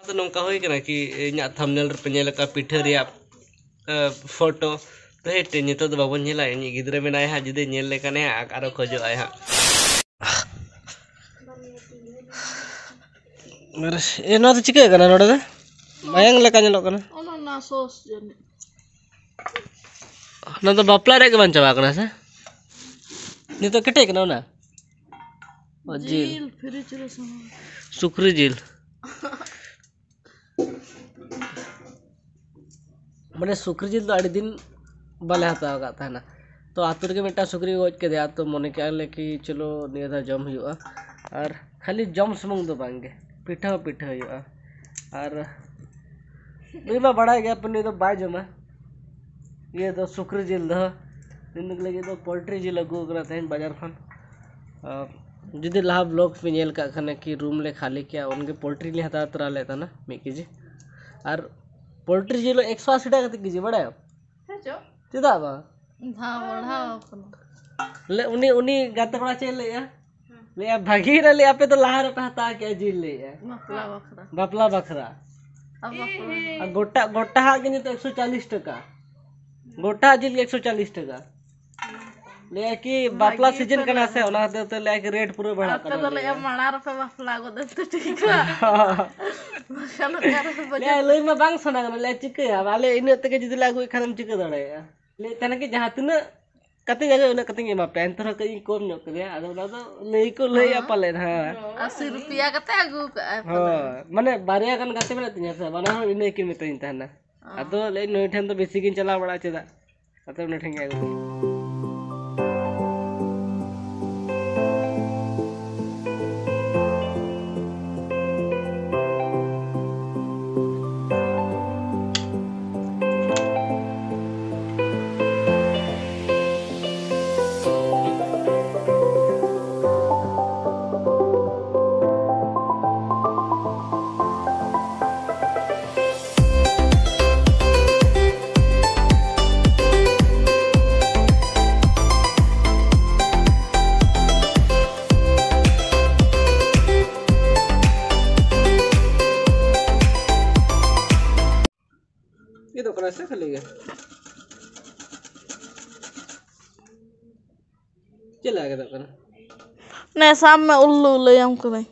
तो नौका हुई कना कि इना थंबनेल पे नेल का पिठा रिया फोटो तो हेटे नितो तो बाबन नेला इन गिद्रे में हा जुदे नेल लेकाने आरो खोजो आय हा ए ना तो चिके कना नोडे मायांग लेका नेलो कना ना सॉस जने ना तो बापला रे के बन चाबा कना से नि तो केटे कना ना जील फ्री चलो सुक्री जील मैंने सुक्री जील तो अड़ी दिन बाले हताव का था ना तो आतुर के मिट्टा सुक्री गोज के दिया तो मन क्या ले कि चलो निया जम हुआ और खाली जम सुमंग दो बांगे पिठा पिठा हुआ और नहीं मैं बड़ा गया पर नहीं तो बाय जमा ये तो सुक्री जील दो दिन लगे तो पोल्ट्री जील अगू करते हैं बाजार खन जुदी लाभ ब्लॉग पे नेल का खाने कि रूम ले खाली किया उनके पोल्ट्री ले हता तरा लेता ना मिक केजी और पोल्ट्री जिलो 180 टाका के जी बड़ा चेदा बा हां बढ़ा ले उनी गाते बड़ा चल ले भागी रे ले पे तो लाहर पे हता के जिल ले बपला बखरा अब गोटा गोटा हा के तो 140 टाका गोटा जिल 140 टाका ले कि बापला सीजन कना से ओना तो ले के रेट पूरा बढ़ा कर तो ले माणा रुपए बापला को दे तो ठीक है ले में बांग सना ले चिके वाले इन तक जुदी लागू खानम चिके दड़े ले तने के जहां तने कते जगह उन कते मा पेन तो कई कम न करे आदो ना तो ले को ले अपले हां 80 रुपया कते आगू हां माने बारिया कन गाते में तिया से बना इन के मितइन तहना आदो ले नई ठन तो बेसी किन चला बड़ा चेदा अतो न ठंगे आगू ये तो करा से खाली गया चला गया तो कना ने शाम में उल्लू ले हमको नहीं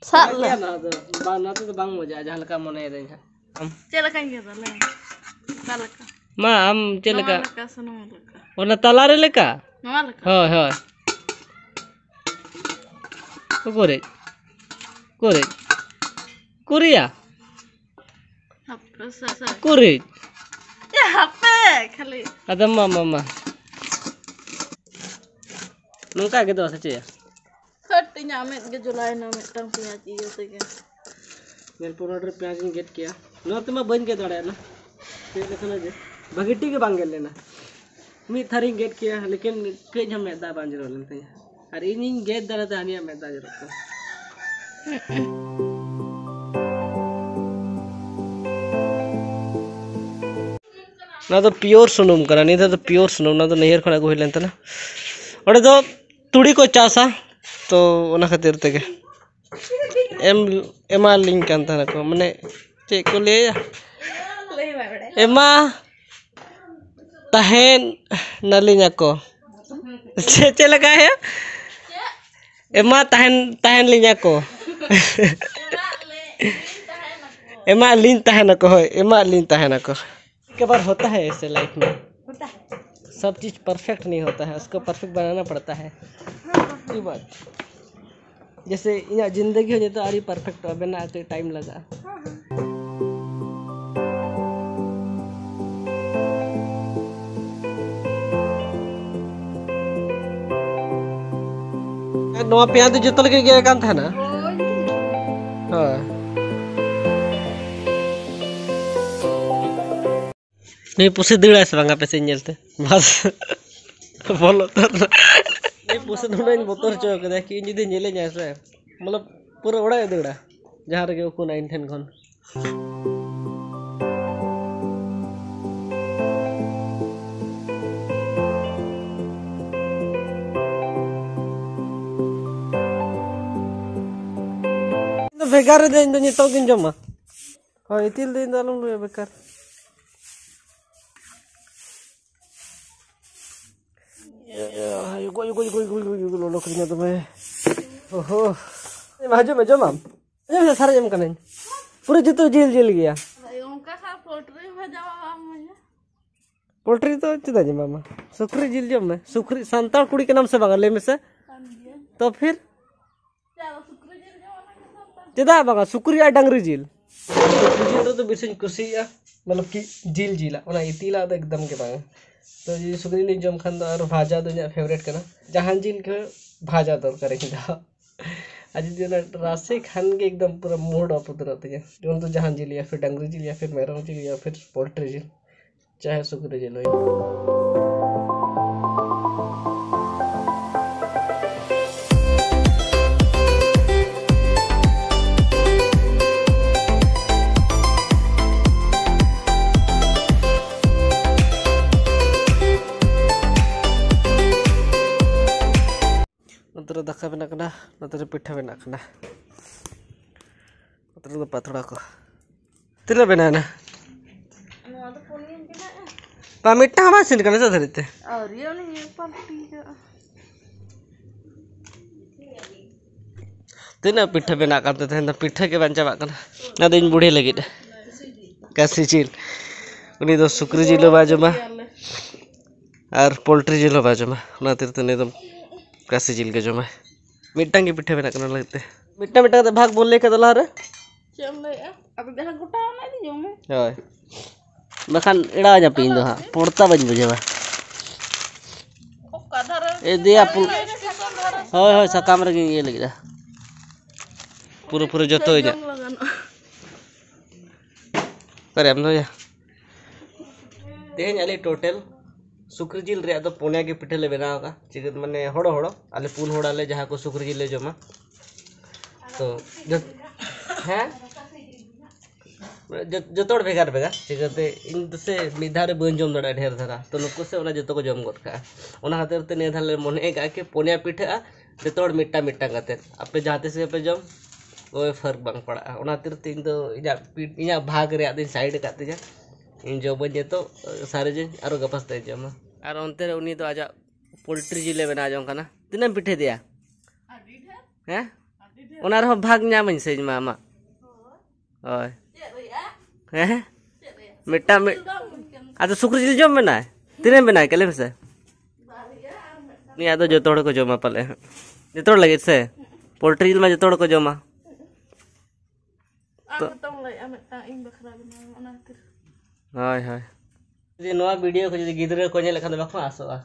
साल क्या ना तो बांग मजा जहां लका मने दे हम चला कहीं गया ले काला का मा हम चला का सुनो लका ओना तला रे लेका नवा लका हां हां तो कोरे कोरिया कुरी ya HP kali ada mama nungka gitu saja ya खटिया में के जुलाई ना में तंग पिया चाहिए तो के मेरे प्रोडर प्याज गेट किया न तो मैं बन के दड़ा ना फिर देखना जे भगटी के बांगे लेना मी थारी गेट किया लेकिन के हम मैदा बांज रो लेते हैं अरे इन गेट दड़ा तो हनिया मैदा जरूरत ना तो प्योर सुनुम करा नहीं था तो प्योर सुनुम ना तो नहर खड़ा को हिलन तना और तो तुड़ी को चासा तो ओना खातिर तके एमा लिंक कान तना को माने चे को ले एमा तहन नलिना को चे लगा है एमा तहन लिना को एमा लिन तहन को एमा लिन तहन को के बार होता है ऐसे लाइफ में होता है सब चीज़ परफेक्ट नहीं होता है उसको परफेक्ट बनाना पड़ता है ये बात जैसे यहाँ जिंदगी हो जाए तो आरी परफेक्ट हो बना तो टाइम लगा नवा पे तो जोतल के गया काम था ना हाँ नहीं पुसे दड़ा से बांगा पैसे चलते बस बोलो तो नहीं पुसे धुना बोतर चो कदा कि जुदी नेले से मतलब पूरा ओड़ा दड़ा जहाँ रे को नाइन ठेन खन बेकार दिन नितो गिन जमा हो इतिल दिन दालम लुया बेकार युगो लोलो करिnya तो मैं ओहो माजो में जमा ये सारे जम कने पूरे जितो जेल गया उनका खा पोल्ट्री भजावा मुझे पोल्ट्री तो चुदा जमा मा सुकरी जिल जम में सुकरी संताल कुड़ी के नाम से बागा ले में से तो फिर चेदा बागा सुकरी आ डंगरी जिल तो बिरसिन कुसिया मतलब कि जिल जिला ओना इतिला तो एकदम के बागा तो ये सुकरी लिंग जम खान और भाजा तो इना फेवरेट करना जहां जिल के भाजा तो करे किदा आज दिन रासे खान के एकदम पूरा मूड ऑफ उतर आते हैं जो तो जहां जिल या फिर डंगरी जिल या फिर मेरम जिल या फिर पोल्ट्री जिल चाहे सुकरी जिल हो नतर दाका बना कना नतर पिठा बना कना नतर पाथड़ा को तिना बना ना पामिटा हमा सिन कने धरते और ये नहीं पलटी तिना पिठा बना करते थे ना पिठा के बंचा बाकना ना दिन बूढ़े लगी कैसी जिल उनी दो सुकरी जिलो बाजमा और पोल्ट्री जिलो बाजमा ना तिरते ने एकदम कैसे जिल के जो मैं मिट्टांग की पिठे बना करना लगते मिट्टा मिट्टा तो भाग बोलने का तो ला रे चम ले अब बेहा गोटा ना दी जो मैं होय बखान एड़ा जा पीन दो हां पोड़ता बन बुझेबा ओ काधर ए दिया पुल होय होय सकाम रे ये लगी पूरा पूरा जतो जा करे हम तो या देहन आले टोटल सुकरी जिल रे तो पुनिया के पिठे ले बना होगा चिकन माने हड़ो हड़ो आले पुन होड़ाले जहां को सुकरी जिल ले जमा तो हैं जतोड़ भेगार भेगा चिकते इन से मिधारे बन जम दड़ा ढेर धरा तो नुको से ओना जतो को जम गद का ओना खातिर ते ने धाले मने का के पुनिया पिठे जतोड़ मिट्टा मिट्टा काते आपे जाते से पे जम ओए फर्क बांग पड़ा ओना खातिर तीन तो इना भाग रे दिन साइड काते जा इन जो बजे तो सारे जन आरो गपस ते जमा और अंते रे उनी तो आजा पोल्ट्री जिले बना जम कना तिना पिठे दिया हैं ओना रे भाग न्यामन से मामा ओय हैं मिट्टा में आ तो सुकरी जिल जम बना तिने बना केले से नहीं आ तो जो तोड़ को जमा पले जे तोड़ लगे से पोल्ट्री जिल में जो तोड़ को जमा तो तुम ले अमता इन बखरा बना ओना तिर हाय हाय जी नवा वीडियो को जी गिदरे को नेल खान बाखो आसोआ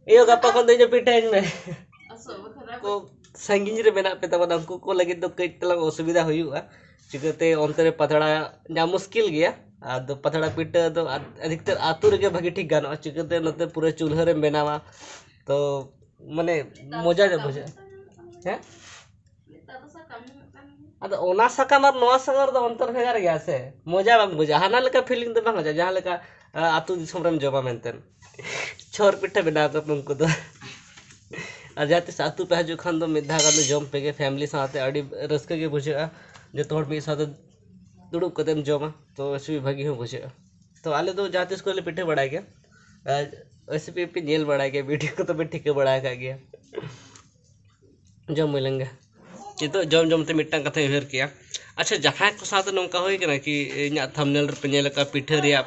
एयो गप्पा को जो पिटाइन में असो बखरा को संगिन रे मेना पे तब उनको को लगे तो कई तला असुविधा हुआ चिकते अंतरे पथड़ा जा मुश्किल गया आदो पथड़ा पिटा तो अधिकतर आतु रे भागी ठीक गानो चिकते नते पूरे चूल्हा रे बनावा तो माने मजा जे बुझे हैं अद ओना सका मार नवा सगर तो अंतर भेगार गया से मजा बांग बुझा हाना लेका फीलिंग तो बांग जहां लेका आतु दिसम रेम जमा मेनतेन छोर पिठे बना तो तुमको तो आजाते सातु पे जो खान दो मिधा का जम पे के फैमिली साथे अड़ी रस्के के बुझा जो तोड़ मी साथे दुड़ुब कतेम जमा तो ऐसे भागी हो बुझा तो आले तो जाते इसको ले पिठे बढ़ा गया ऐसे पे नेल बढ़ा गया वीडियो को तो मैं ठीक बढ़ा गया जम मिलेंगे ये तो जम जमते मिट्टांग कथा उहर किया अच्छा जहां को साथ नौका होई कि कि इना थंबनेल पे नेल का पिठे रिया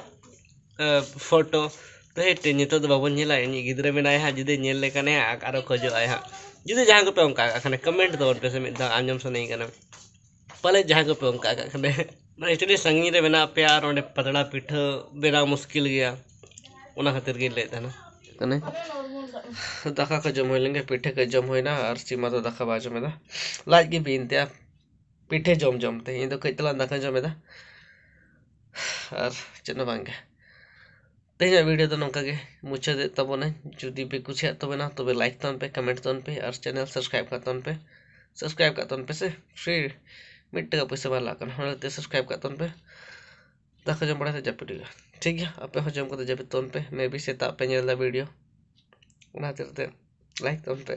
फोटो तो हेटे नितो तो बाबन नेला इन गिदरे में हा जुदे नेल ले कने आरो खोजो आय हा जुदे जहां को पे उनका कने कमेंट दो पे से मिदा आंजम सने कने पले जहां को पे उनका कने माने इतनी संगी रे बना प्यार ओंडे पतड़ा पिठा बेरा मुश्किल गया ओना खातिर के ले था ना कने दाका का जम होइलेंगे पिठे का जम होइना और सीमा तो दाका बाजू में दा लाज की बीनते पिठे जम जमते ये तो कइतला दाका जमेदा और चनो बांगे तेज वीडियो तो नौका के मुझे दे तब ना जुदी पे कुछ है तो ना तो लाइक तन पे कमेंट तन पे और चैनल सब्सक्राइब का तन पे सब्सक्राइब का तन पे से फ्री मिट्टे का पैसा वाला कर हमारे सब्सक्राइब का तन पे दाका जम पड़ा था जब पिटेगा ठीक है आप पे जम को जब तन पे मैं भी से ताप पे वीडियो उना लाइक तन पे